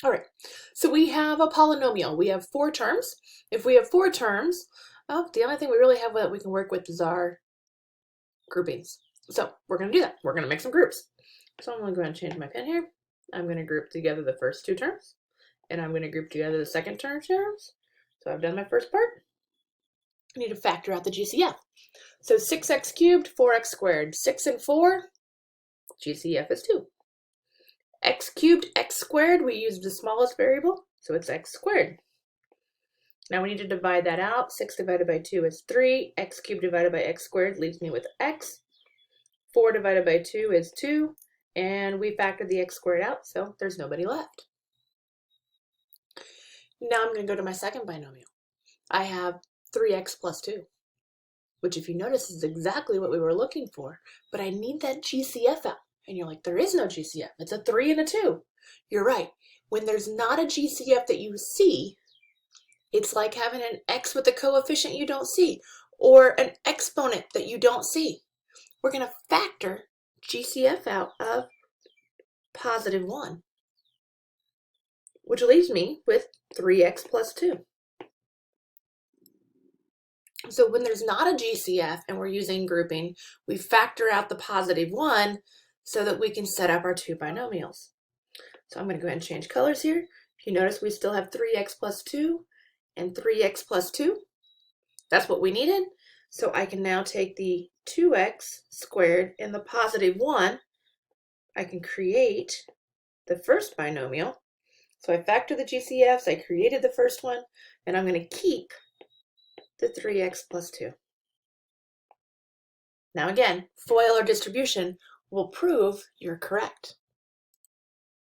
All right, so we have a polynomial. We have 4 terms. If we have 4 terms, oh, the only thing we really have that we can work with is our groupings. So we're going to do that. We're going to make some groups. So I'm going to go ahead and change my pen here. I'm going to group together the first 2 terms, and I'm going to group together the second terms. So I've done my first part. I need to factor out the GCF. So 6x cubed, 4x squared. 6 and 4, GCF is 2. X cubed, x squared, we used the smallest variable, so it's x squared. Now we need to divide that out. 6 divided by 2 is 3. X cubed divided by x squared leaves me with x. 4 divided by 2 is 2. And we factored the x squared out, so there's nobody left. Now I'm going to go to my second binomial. I have 3x plus 2, which if you notice is exactly what we were looking for, but I need that GCF out. And you're like, there is no GCF. It's a 3 and a 2. You're right. When there's not a GCF that you see, it's like having an x with a coefficient you don't see, or an exponent that you don't see. We're going to factor GCF out of positive 1, which leaves me with 3x plus 2. So when there's not a GCF and we're using grouping, we factor out the positive 1 so that we can set up our 2 binomials. So I'm going to go ahead and change colors here. If you notice, we still have 3x plus 2 and 3x plus 2. That's what we needed. So I can now take the 2x squared and the positive 1. I can create the first binomial. So I factor the GCFs, I created the first one, and I'm going to keep the 3x plus 2. Now again, FOIL or distribution will prove you're correct.